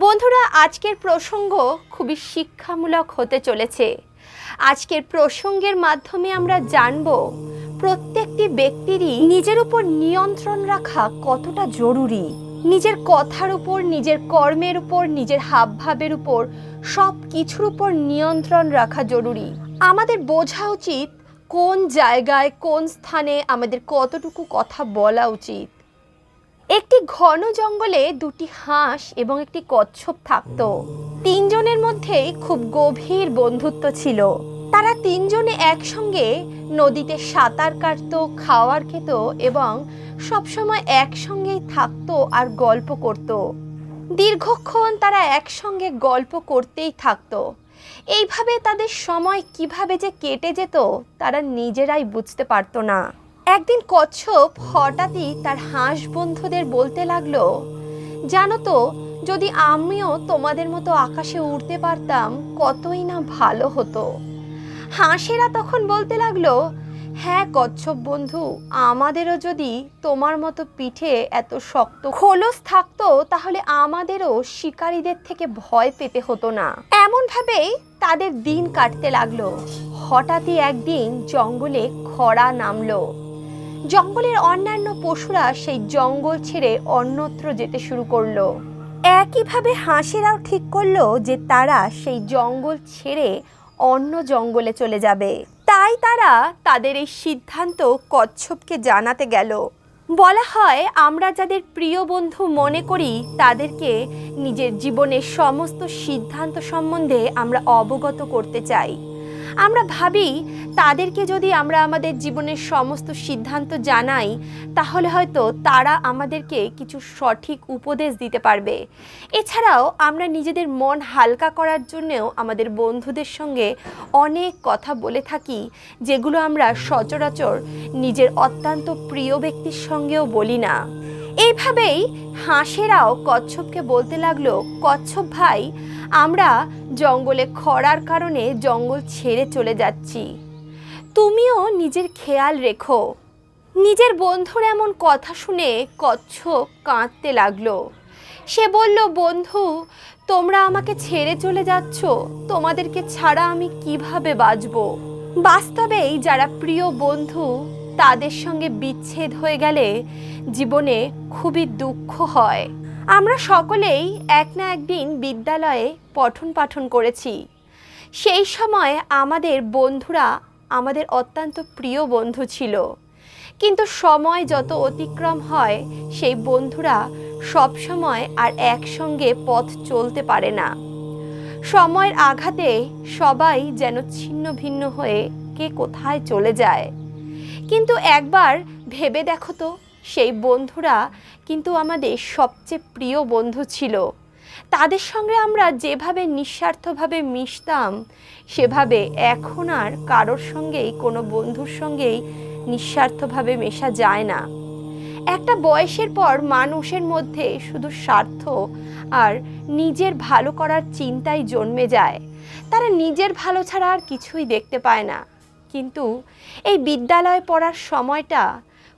বন্ধুরা, আজকের প্রসঙ্গ খুবই শিক্ষামূলক হতে চলেছে। আজকের প্রসঙ্গের মাধ্যমে আমরা জানব প্রত্যেকটি ব্যক্তিরই নিজের উপর নিয়ন্ত্রণ রাখা কতটা জরুরি। নিজের কথার উপর, নিজের কর্মের উপর, নিজের হাবভাবের উপর, সব কিছুর উপর নিয়ন্ত্রণ রাখা জরুরি। আমাদের বোঝা উচিত কোন জায়গায়, কোন স্থানে আমাদের কতটুকু কথা বলা উচিত। একটি ঘন জঙ্গলে দুটি হাঁস এবং একটি কচ্ছপ থাকত। তিনজনের মধ্যে খুব গভীর বন্ধুত্ব ছিল। তারা তিনজনে একসঙ্গে নদীতে সাঁতার কাটতো, খাওয়ার খেত এবং সবসময় একসঙ্গেই থাকতো আর গল্প করত। দীর্ঘক্ষণ তারা একসঙ্গে গল্প করতেই থাকতো। এইভাবে তাদের সময় কিভাবে যে কেটে যেত তারা নিজেরাই বুঝতে পারতো না। একদিন কচ্ছপ হঠাৎই তার হাঁস বন্ধুদের বলতে লাগলো, জানো তো, যদি আমিও তোমাদের মতো আকাশে উড়তে পারতাম কতই না ভালো হতো। হাঁসেরা তখন বলতে লাগলো, হ্যাঁ কচ্ছপ বন্ধু, আমাদেরও যদি তোমার মতো পিঠে এত শক্ত খোলস থাকতো তাহলে আমাদেরও শিকারীদের থেকে ভয় পেতে হতো না। এমনভাবেই তাদের দিন কাটতে লাগলো। হঠাৎই একদিন জঙ্গলে খরা নামলো। জঙ্গলের অন্যান্য পশুরা সেই জঙ্গল ছেড়ে অন্যত্র যেতে শুরু করলো। একইভাবে হাঁসেরাও ঠিক করলো যে তারা সেই জঙ্গল ছেড়ে অন্য জঙ্গলে চলে যাবে। তাই তারা তাদের এই সিদ্ধান্ত কচ্ছপকে জানাতে গেল। বলা হয়, আমরা যাদের প্রিয় বন্ধু মনে করি তাদেরকে নিজের জীবনের সমস্ত সিদ্ধান্ত সম্বন্ধে আমরা অবগত করতে চাই। আমরা ভাবি তাদেরকে যদি আমরা আমাদের জীবনের সমস্ত সিদ্ধান্ত জানাই তাহলে হয়তো তারা আমাদেরকে কিছু সঠিক উপদেশ দিতে পারবে। এছাড়াও আমরা নিজেদের মন হালকা করার জন্যেও আমাদের বন্ধুদের সঙ্গে অনেক কথা বলে থাকি, যেগুলো আমরা সচরাচর নিজের অত্যন্ত প্রিয় ব্যক্তির সঙ্গেও বলি না। এইভাবেই হাঁসেরাও কচ্ছপকে বলতে লাগলো, কচ্ছপ ভাই, আমরা জঙ্গলে খরার কারণে জঙ্গল ছেড়ে চলে যাচ্ছি, তুমিও নিজের খেয়াল রেখো। নিজের বন্ধুর এমন কথা শুনে কচ্ছপ কাঁদতে লাগলো। সে বলল, বন্ধু, তোমরা আমাকে ছেড়ে চলে যাচ্ছ, তোমাদেরকে ছাড়া আমি কিভাবে বাঁচব। বাস্তবেই যারা প্রিয় বন্ধু তাদের সঙ্গে বিচ্ছেদ হয়ে গেলে জীবনে খুবই দুঃখ হয়। আমরা সকলেই এক না একদিন বিদ্যালয়ে পঠন পাঠন করেছি। সেই সময় আমাদের বন্ধুরা আমাদের অত্যন্ত প্রিয় বন্ধু ছিল, কিন্তু সময় যত অতিক্রম হয় সেই বন্ধুরা সব সময় আর একসঙ্গে পথ চলতে পারে না। সময়ের আঘাতে সবাই যেন ছিন্ন ভিন্ন হয়ে কে কোথায় চলে যায়। কিন্তু একবার ভেবে দেখো তো, সেই বন্ধুরা কিন্তু আমাদের সবচেয়ে প্রিয় বন্ধু ছিল। তাদের সঙ্গে আমরা যেভাবে নিঃস্বার্থভাবে মিশতাম সেভাবে এখন আর কারোর সঙ্গেই, কোনো বন্ধুর সঙ্গেই নিঃস্বার্থভাবে মেশা যায় না। একটা বয়সের পর মানুষের মধ্যে শুধু স্বার্থ আর নিজের ভালো করার চিন্তাই জন্মে যায়। তারা নিজের ভালো ছাড়া আর কিছুই দেখতে পায় না। কিন্তু এই বিদ্যালয়ে পড়ার সময়টা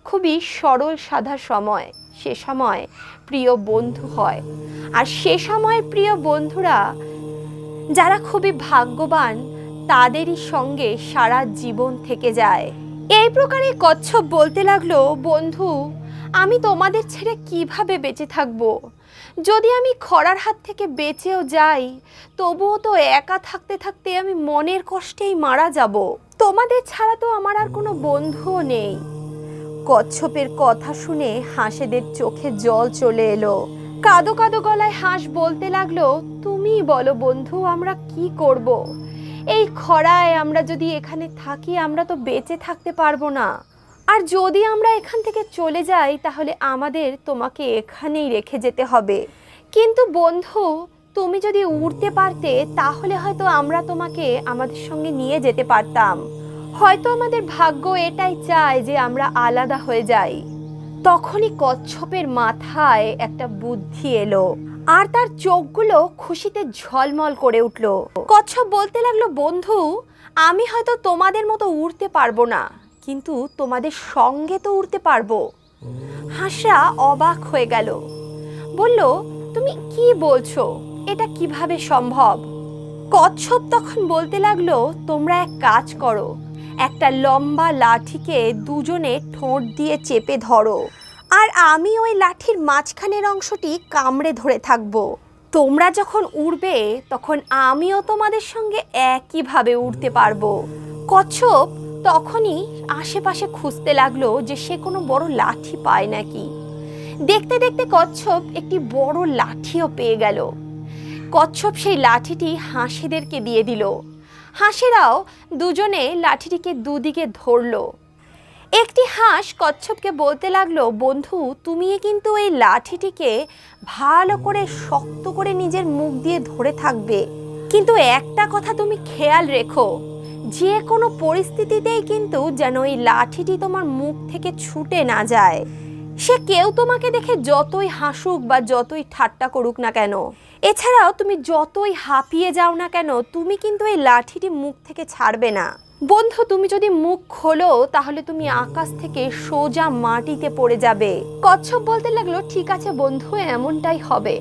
খুবই সরল সাদা সময়। সে সময় প্রিয় বন্ধু হয়, আর সে সময় প্রিয় বন্ধুরা যারা খুবই ভাগ্যবান তাদেরই সঙ্গে সারা জীবন থেকে যায়। এই প্রকারে কচ্ছপ বলতে লাগলো, বন্ধু, আমি তোমাদের ছেড়ে কিভাবে বেঁচে থাকবো? যদি আমি খরার হাত থেকে বেঁচেও যাই তবুও তো একা থাকতে থাকতে আমি মনের কষ্টেই মারা যাব। তোমাদের ছাড়া তো আমার আর কোনো বন্ধুও নেই। কচ্ছপের কথা শুনে হাঁসেদের চোখে জল চলে এলো। কাঁদো কাঁদো গলায় হাঁস বলতে লাগলো, তুমিই বলো বন্ধু, আমরা কি করব? এই খরায় আমরা যদি এখানে থাকি আমরা তো বেঁচে থাকতে পারবো না। আর যদি আমরা এখান থেকে চলে যাই তাহলে আমাদের তোমাকে এখানেই রেখে যেতে হবে। কিন্তু বন্ধু, তুমি যদি উড়তে পারতে তাহলে হয়তো আমরা তোমাকে আমাদের সঙ্গে নিয়ে যেতে পারতাম। হয়তো আমাদের ভাগ্য এটাই চায় যে আমরা আলাদা হয়ে যাই। তখনই কচ্ছপের মাথায় একটা বুদ্ধি এলো আর তার চোখগুলো খুশিতে ঝলমল করে উঠল। কচ্ছপ বলতে লাগলো, বন্ধু, আমি হয়তো তোমাদের মতো উড়তে পারবো না, কিন্তু তোমাদের সঙ্গে তো উড়তে পারবো। হাঁসরা অবাক হয়ে গেল, বলল, তুমি কি বলছো? এটা কিভাবে সম্ভব? কচ্ছপ তখন বলতে লাগলো, তোমরা এক কাজ করো, একটা লম্বা লাঠিকে দুজনে ঠোঁট দিয়ে চেপে ধরো, আর আমি ওই লাঠির মাঝখানের অংশটি কামড়ে ধরে থাকবো। তোমরা যখন উড়বে তখন আমিও তোমাদের সঙ্গে একইভাবে উড়তে পারবো। কচ্ছপ তখনই আশেপাশে খুঁজতে লাগলো যে সে কোনো বড় লাঠি পায় নাকি। দেখতে দেখতে কচ্ছপ একটি বড় লাঠিও পেয়ে গেল। কচ্ছপ সেই লাঠিটি হাঁসেদেরকে দিয়ে দিল। হাঁসেরাও দুজনে লাঠিটিকে দুদিকে ধরলো। একটি হাঁস কচ্ছপকে বলতে লাগলো, বন্ধু, তুমি কিন্তু এই লাঠিটিকে ভালো করে শক্ত করে নিজের মুখ দিয়ে ধরে থাকবে, কিন্তু একটা কথা তুমি খেয়াল রেখো, যে কোনো পরিস্থিতিতেই কিন্তু যেন এই লাঠিটি তোমার মুখ থেকে ছুটে না যায়। সে কেউ তোমাকে দেখে যতই হাসুক বা যতই ঠাট্টা করুক না কেন, এছাড়াও তুমি যতই হাঁপিয়ে যাও না কেন, তুমি কিন্তু এই লাঠিটি মুখ থেকে ছাড়বে না। বন্ধু, তুমি যদি মুখ খোলো তাহলে তুমি আকাশ থেকে সোজা মাটিতে পড়ে যাবে। কচ্ছপ বলতে লাগলো, ঠিক আছে বন্ধু, এমনটাই হবে।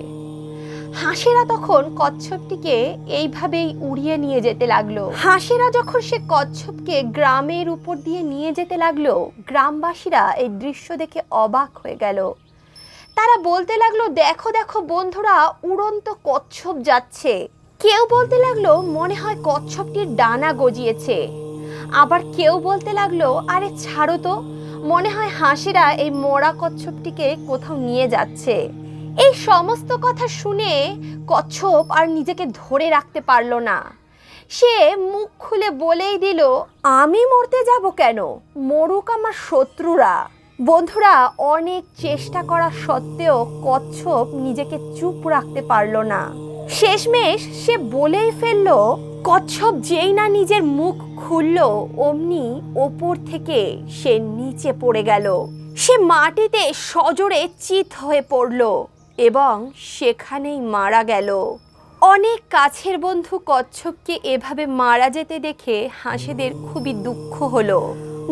হাঁসেরা তখন কচ্ছপটিকে এইভাবেই উড়িয়ে নিয়ে যেতে লাগলো। হাঁসেরা যখন সে কচ্ছপকে গ্রামের উপর দিয়ে নিয়ে যেতে লাগলো, গ্রামবাসীরা এই দৃশ্য দেখে অবাক হয়ে গেল। তারা বলতে লাগলো, দেখো দেখো বন্ধুরা, উড়ন্ত কচ্ছপ যাচ্ছে। কেউ বলতে লাগলো, মনে হয় কচ্ছপটির ডানা গজিয়েছে। আবার কেউ বলতে লাগলো, আরে ছাড়ো তো, মনে হয় হাঁসেরা এই মরা কচ্ছপটিকে কোথাও নিয়ে যাচ্ছে। এই সমস্ত কথা শুনে কচ্ছপ আর নিজেকে ধরে রাখতে পারলো না। সে মুখ খুলে বলেই দিল, আমি মরতে যাব কেন, মরুক আমার শত্রুরা। বন্ধুরা, অনেক চেষ্টা করা সত্ত্বেও কচ্ছপ নিজেকে চুপ রাখতে পারলো না। শেষমেশ সে বলেই ফেললো, কচ্ছপ যেই না নিজের মুখ খুলল, অমনি ওপর থেকে সে নিচে পড়ে গেল। সে মাটিতে সজোরে চিত হয়ে পড়ল এবং সেখানেই মারা গেল। অনেক কাছের বন্ধু কচ্ছপকে এভাবে মারা যেতে দেখে হাঁসেদের খুবই দুঃখ হলো।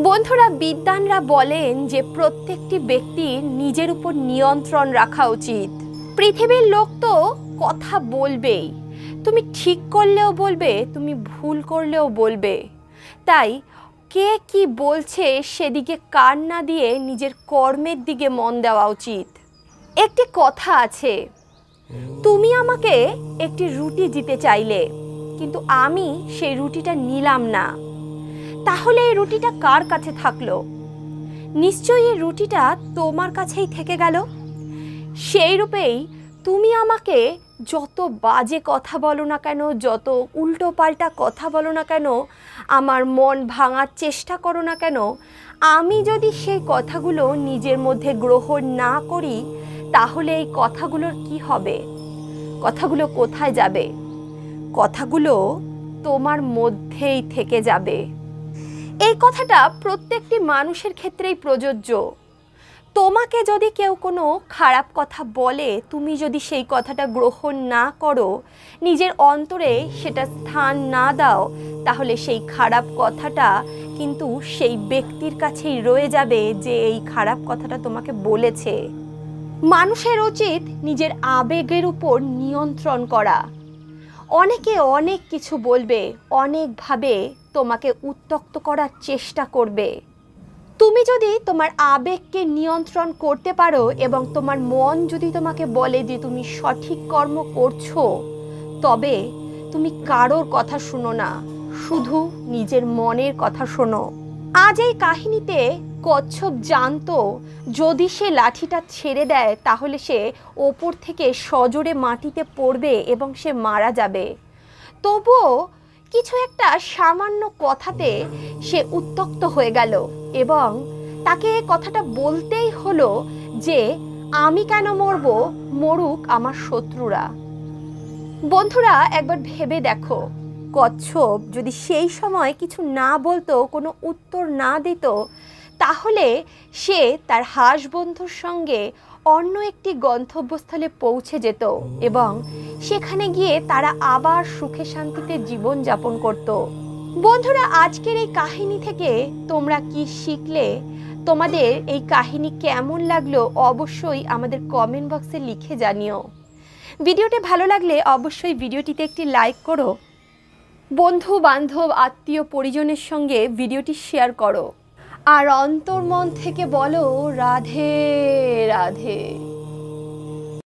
বন্ধুরা, বিদ্বানরা বলেন যে প্রত্যেকটি ব্যক্তির নিজের উপর নিয়ন্ত্রণ রাখা উচিত। পৃথিবীর লোক তো কথা বলবেই, তুমি ঠিক করলেও বলবে, তুমি ভুল করলেও বলবে। তাই কে কি বলছে সেদিকে কান না দিয়ে নিজের কর্মের দিকে মন দেওয়া উচিত। একটি কথা আছে, তুমি আমাকে একটি রুটি দিতে চাইলে, কিন্তু আমি সেই রুটিটা নিলাম না, তাহলে এই রুটিটা কার কাছে থাকলো? নিশ্চয়ই এই রুটিটা তোমার কাছেই থেকে গেল। সেই রূপেই তুমি আমাকে যত বাজে কথা বলো না কেন, যত উল্টো পাল্টা কথা বলো না কেন, আমার মন ভাঙার চেষ্টা করো না কেন, আমি যদি সেই কথাগুলো নিজের মধ্যে গ্রহণ না করি, তাহলে এই কথাগুলোর কি হবে? কথাগুলো কোথায় যাবে? কথাগুলো তোমার মধ্যেই থেকে যাবে। এই কথাটা প্রত্যেকটি মানুষের ক্ষেত্রেই প্রযোজ্য। তোমাকে যদি কেউ কোনো খারাপ কথা বলে, তুমি যদি সেই কথাটা গ্রহণ না করো, নিজের অন্তরে সেটা স্থান না দাও, তাহলে সেই খারাপ কথাটা কিন্তু সেই ব্যক্তির কাছেই রয়ে যাবে যে এই খারাপ কথাটা তোমাকে বলেছে। মানুষের উচিত নিজের আবেগের উপর নিয়ন্ত্রণ করা। অনেকে অনেক কিছু বলবে, অনেকভাবে তোমাকে উত্ত্যক্ত করার চেষ্টা করবে। তুমি যদি তোমার আবেগকে নিয়ন্ত্রণ করতে পারো এবং তোমার মন যদি তোমাকে বলে যে তুমি সঠিক কর্ম করছো, তবে তুমি কারোর কথা শুনো না, শুধু নিজের মনের কথা শোনো। আজ এই কাহিনীতে কচ্ছপ জানতো যদি সে লাঠিটা ছেড়ে দেয় তাহলে সে ওপর থেকে সজোরে মাটিতে পড়বে এবং সে মারা যাবে। তবুও কিছু একটা সামান্য কথাতে সে উত্ত্যক্ত হয়ে গেল এবং তাকে কথাটা বলতেই হলো যে আমি কেন মরব, মরুক আমার শত্রুরা। বন্ধুরা, একবার ভেবে দেখো, কচ্ছপ যদি সেই সময় কিছু না বলতো, কোনো উত্তর না দিত, তাহলে সে তার হাঁস বন্ধুর সঙ্গে অন্য একটি গন্তব্যস্থলে পৌঁছে যেত এবং সেখানে গিয়ে তারা আবার সুখে শান্তিতে জীবন যাপন করত। বন্ধুরা, আজকের এই কাহিনী থেকে তোমরা কি শিখলে? তোমাদের এই কাহিনী কেমন লাগলো অবশ্যই আমাদের কমেন্ট বক্সে লিখে জানিও। ভিডিওটি ভালো লাগলে অবশ্যই ভিডিওটিতে একটি লাইক করো, বন্ধু বান্ধব আত্মীয় পরিজনের সঙ্গে ভিডিওটি শেয়ার করো, আর অন্তর্মন থেকে বলো রাধে রাধে।